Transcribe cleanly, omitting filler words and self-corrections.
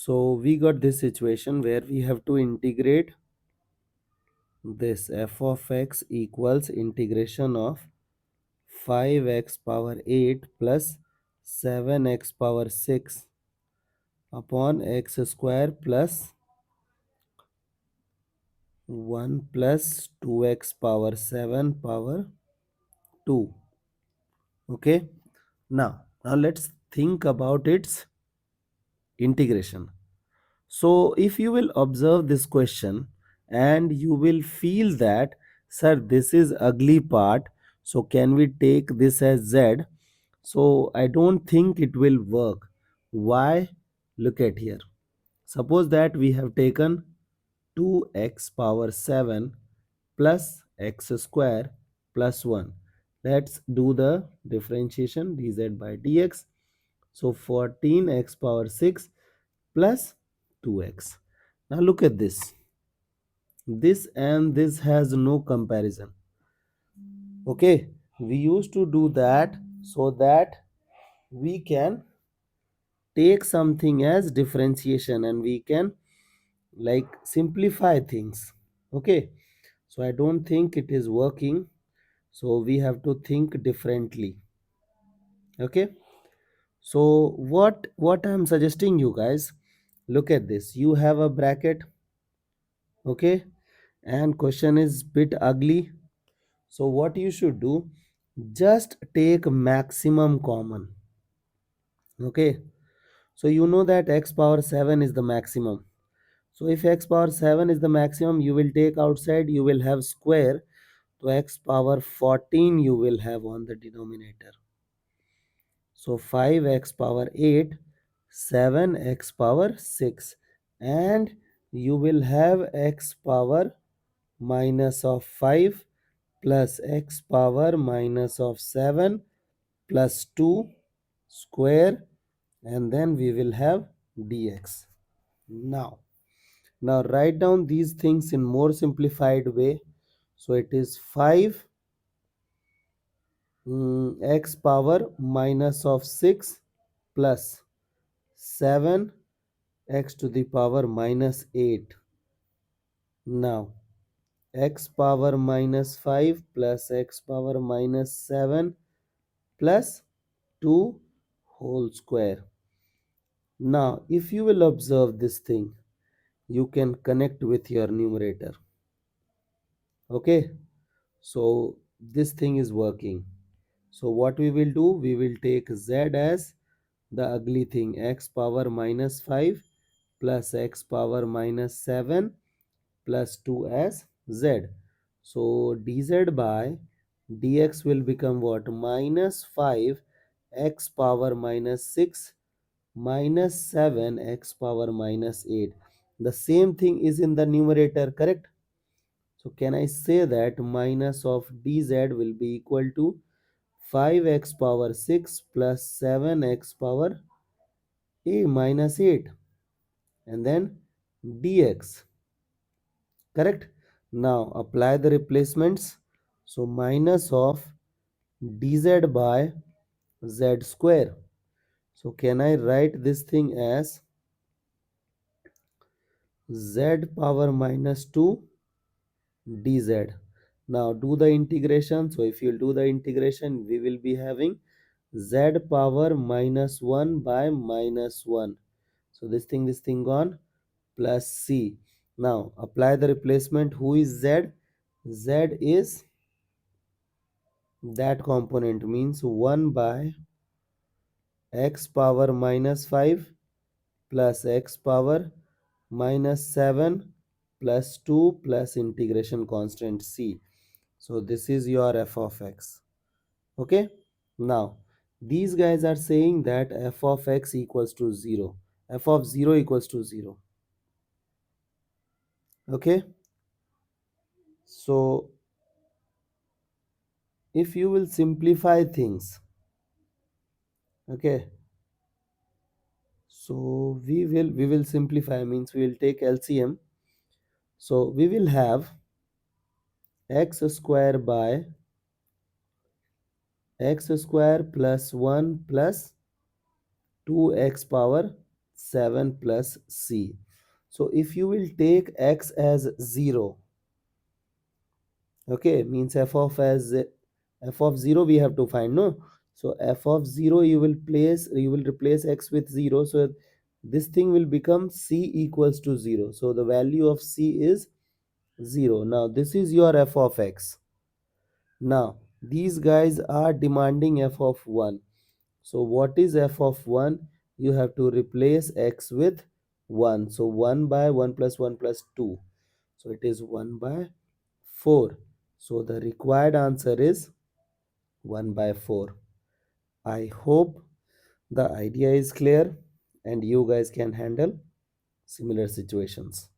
So we got this situation where we have to integrate this f of x equals integration of 5x power 8 plus 7x power 6 upon x square plus 1 plus 2x power 7 power 2. Okay, now let's think about its integration. So if you will observe this question and you will feel that, sir, this is ugly part, so can we take this as z? So I don't think it will work. Why? Look at here. Suppose that we have taken 2x power 7 plus x square plus 1. Let's do the differentiation dz by dx. So 14x power 6 plus 2x. Now look at this. This and this has no comparison. Okay, we used to do that so that we can take something as differentiation and we can like simplify things. Okay, so I don't think it is working, so we have to think differently. Okay, so what I'm suggesting you guys, look at this. You have a bracket, okay, and question is bit ugly. So what you should do, just take maximum common. Okay, so you know that x power 7 is the maximum. So if x power 7 is the maximum, you will take outside, you will have square. So x power 14 you will have on the denominator. So 5x power 8, 7x power 6, and you will have x power minus of 5 plus x power minus of 7 plus 2 square, and then we will have dx. Now write down these things in more simplified way. So it is 5 x power minus of 6 plus 7 x to the power minus 8. Now x power minus 5 plus x power minus 7 plus 2 whole square. Now if you will observe this thing, you can connect with your numerator. Okay, so this thing is working. So what we will do, we will take z as the ugly thing, x power minus 5 plus x power minus 7 plus 2 as z. So dz by dx will become what? Minus 5 x power minus 6 minus 7 x power minus 8. The same thing is in the numerator, correct? So can I say that minus of dz will be equal to 5x power 6 plus 7x power a minus 8, and then dx, correct? Now apply the replacements. So minus of dz by z square. So can I write this thing as z power minus 2 dz? Now do the integration. So if you do the integration, we will be having z power minus 1 by minus 1. So this thing gone, plus c. Now apply the replacement. Who is z? Z is that component, means 1 by x power minus 5 plus x power minus 7 plus 2 plus integration constant c. So this is your f of x. Okay, now these guys are saying that f of x equals to 0, f of 0 equals to 0. Okay, so if you will simplify things, okay, so we will simplify, means we will take LCM. So we will have x square by x square plus 1 plus 2x power 7 plus c. So if you will take x as 0, okay, means f of 0 we have to find, no? So f of 0 you will replace x with 0, so this thing will become c equals to 0. So the value of c is 0. Now this is your f of x. Now these guys are demanding f of 1. So what is f of 1? You have to replace x with 1. So 1 by 1 plus 1 plus 2. So it is 1 by 4. So the required answer is 1 by 4. I hope the idea is clear and you guys can handle similar situations.